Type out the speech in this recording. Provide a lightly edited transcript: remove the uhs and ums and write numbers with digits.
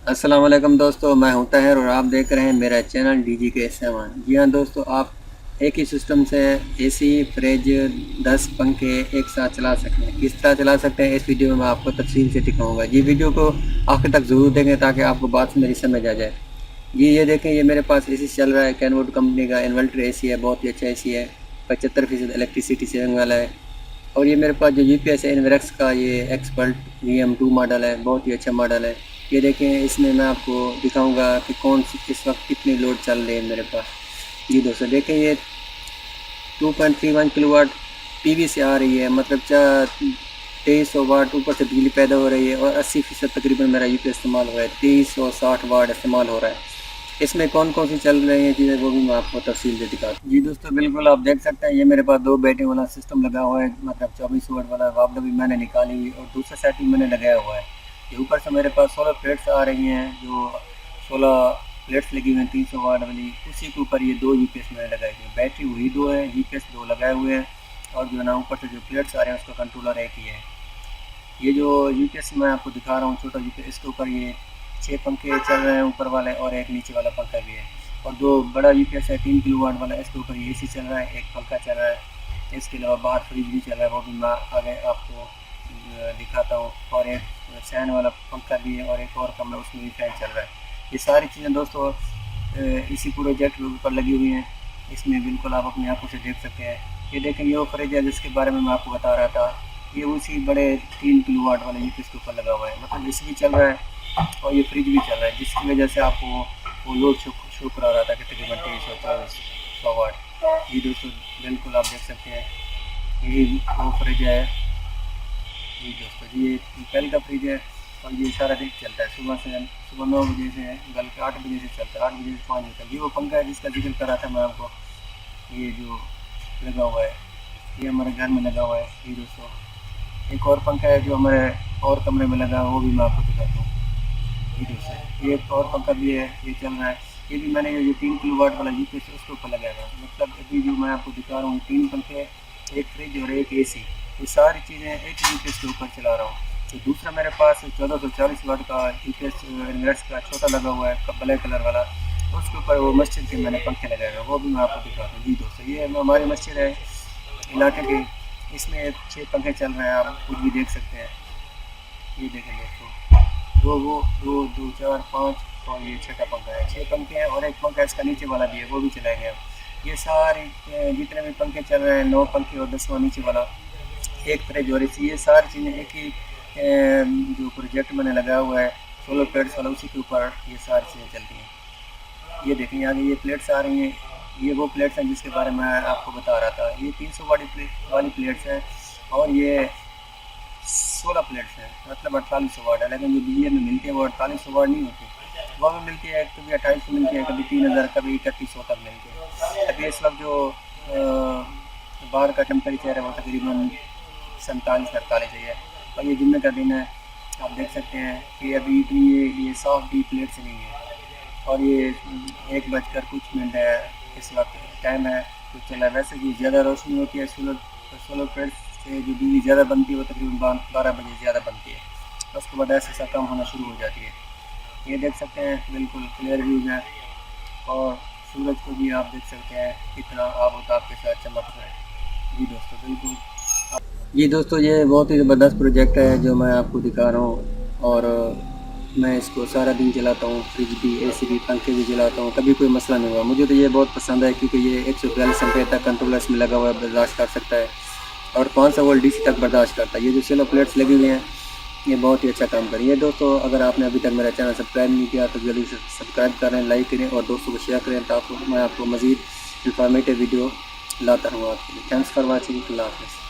अस्सलाम वालेकुम दोस्तों, मैं हूं ताहिर और आप देख रहे हैं मेरा चैनल डीजी के सामान। जी हाँ दोस्तों, आप एक ही सिस्टम से एसी, फ्रिज, 10 पंखे एक साथ चला सकते हैं। किस तरह चला सकते हैं इस वीडियो में मैं आपको तफसील से दिखाऊंगा। जी वीडियो को आखिर तक ज़रूर देखें ताकि आपको बात मेरी समझ आ जाए। जी ये देखें, ये मेरे पास एसी चल रहा है, कैनवुड कंपनी का इन्वर्टर एसी है, बहुत ही अच्छा एसी है, 75% इलेक्ट्रिसिटी सेविंग वाला है। और ये मेरे पास जो यूपीएस है इन्वेरेक्स का, ये एक्सपर्ट VM2 मॉडल है, बहुत ही अच्छा मॉडल है। ये देखें, इसमें मैं आपको दिखाऊंगा कि कौन सी इस वक्त कितनी लोड चल रही है मेरे पास। जी दोस्तों देखें, ये 2.31 किलोवाट पीवी से आ रही है, मतलब 2300 वाट ऊपर से बिजली पैदा हो रही है और 80% तकरीबन मेरा यूपीएस इस्तेमाल हो रहा है, 2360 वाट इस्तेमाल हो रहा है। इसमें कौन कौन सी चल रही हैं चीज़ें वो भी मैं आपको तफसील से दिखाता हूँ। जी दोस्तों बिल्कुल, आप देख सकते हैं ये मेरे पास 2 बैटरी वाला सिस्टम लगा हुआ है, मतलब 24 वाट वाला वापडा भी मैंने निकाली हुई और दूसरा सेट भी मैंने लगाया हुआ है। ये ऊपर से मेरे पास 16 प्लेट्स आ रही हैं, जो 16 प्लेट्स लगी हुई हैं 300 वाट वाली, उसी के ऊपर ये 2 यूपीएस मैंने लगाए हुए हैं। बैटरी वही 2 है, यूपीएस 2 लगाए हुए हैं और जो है ना ऊपर से जो प्लेट्स आ रहे हैं उसका कंट्रोलर एक ही है। ये जो यूपीएस मैं आपको दिखा रहा हूँ छोटा यूपीएस, इसके ऊपर ये 6 पंखे चल रहे हैं ऊपर वाले और एक नीचे वाला पंखा भी है। और जो बड़ा यूपीएस है 3 किलोवाट वाला, इसके ऊपर ये एसी चल रहा है, एक पंखा चल रहा है। इसके अलावा बाहर फ्रिज भी चल रहा है, वो भी मैं आगे आपको दिखाता हूँ। और एक फैन वाला पंखा भी है और एक और कमरा, उसमें भी फैन चल रहा है। ये सारी चीज़ें दोस्तों इसी प्रोजेक्ट के ऊपर लगी हुई हैं। इसमें बिल्कुल आप अपनी आंखों से देख सकते हैं। ये देखें, ये वो फ्रिज है जिसके बारे में मैं आपको बता रहा था, ये उसी बड़े 3 किलोवाट वाले यूपीएस के ऊपर लगा हुआ है, मतलब एसी भी चल रहा है और ये फ्रिज भी चल रहा है, जिसकी वजह से आपको वो लोड शो करा रहा था कि तकरीबन 2300 वाट। ये दोस्तों बिल्कुल आप देख सकते हैं, यही वो फ्रिज है। जी दोस्तों जी, ये कल का फ्रिज है और ये सारा दिन चलता है, सुबह 9 बजे से कल के 8 बजे से चलता है, 8 बजे से 5 बजे तक। ये वो पंखा है जिसका जिक्र कर रहा था मैं आपको, ये जो लगा हुआ है, ये हमारे घर में लगा हुआ है। ये दोस्तों एक और पंखा है जो हमारे और कमरे में लगा है, वो भी मैं आपको दिखाता हूँ। ये दोस्तों ये एक और पंखा भी है, ये चल रहा है। ये भी मैंने ये 3 किलोवाट वाला यूपीएस है उसके ऊपर लगाया है। मतलब अभी जो मैं आपको दिखा रहा हूँ 3 पंखे, एक फ्रिज और एक एसी, ये सारी चीज़ें एक यूपीएस के ऊपर चला रहा हूँ। तो दूसरा मेरे पास 1440 वाट का यूपीएस इन्वर्टर का छोटा लगा हुआ है ब्लैक कलर वाला, उसके ऊपर वो मस्जिद के मैंने पंखे लगाए हुए, वो भी मैं आपको दिखाता हूँ। जी दोस्तों, ये हमारी मस्जिद है इलाके के, इसमें 6 पंखे चल रहे हैं, आप खुद भी देख सकते हैं। ये देखें दोस्तों, दो 4 5 और ये छठा पंखा है, 6 पंखे हैं और एक पंखा इसका नीचे वाला भी है, वो भी चलाया गया। ये सारे जितने भी पंखे चल रहे हैं, 9 पंखे और 10वां नीचे वाला, एक फ्रिज और एसी, ये सारी चीज़ें एक ही जो प्रोजेक्ट मैंने लगाया हुआ है सोलर प्लेट्स वाला, उसी के ऊपर ये सारी चीज़ें चलती हैं। ये देखें आगे ये प्लेट्स आ रही हैं, ये वो प्लेट्स हैं जिसके बारे में आपको बता रहा था। ये 300 वाली प्लेट्स हैं और ये 16 प्लेट्स हैं, मतलब 4800 वाट है। लेकिन जो बिजली में मिलती है वो 4800 वाट नहीं होती, वो में मिलती है कभी 2800 मिलती है, कभी 3000, कभी 3100 तक मिलती है। अभी इस वक्त जो बाहर का टेम्परेचर है वो तकरीबन 47-48 है और ये जुम्मे का दिन है। आप देख सकते हैं कि अभी इतनी ये साफ भी प्लेट्स नहीं है और ये 1 बजकर कुछ मिनट है इस वक्त टाइम है, तो चला। वैसे भी ज़्यादा रोशनी होती है सोलर प्लेट से, जो बिजली ज़्यादा बनती है वो तकरीबन 12 बजे ज़्यादा बनती है, तो उसके बाद ऐसा कम होना शुरू हो जाती है। ये देख सकते हैं बिल्कुल क्लियर व्यूज़ है और सूरज को भी आप देख सकते हैं कितना आबोताब के साथ चमक रहा है। जी दोस्तों बिल्कुल। जी दोस्तों, ये बहुत ही ज़बरदस्त प्रोजेक्ट है जो मैं आपको दिखा रहा हूँ और मैं इसको सारा दिन चलाता हूँ, फ्रिज भी, एसी भी, पंखे भी चलाता हूँ, कभी कोई मसला नहीं हुआ। मुझे तो ये बहुत पसंद है क्योंकि ये 142 एम्पीयर तक कंट्रोलर्स में लगा हुआ है, बर्दाश्त कर सकता है और 500 वोल्ट डीसी तक बर्दाश्त करता है। ये जो सोलर प्लेट्स लगी हुई हैं ये बहुत ही अच्छा काम कर रही है। दोस्तों अगर आपने अभी तक मेरा चैनल सब्सक्राइब नहीं किया तो जल्दी से सब्सक्राइब करें, लाइक करें और दोस्तों को शेयर करें ताकि मैं आपको मज़ीद इंफॉर्मेटिव वीडियो लाता रहूँ आपके लिए। Thanks for watching. अल्लाह हाफ़िज़।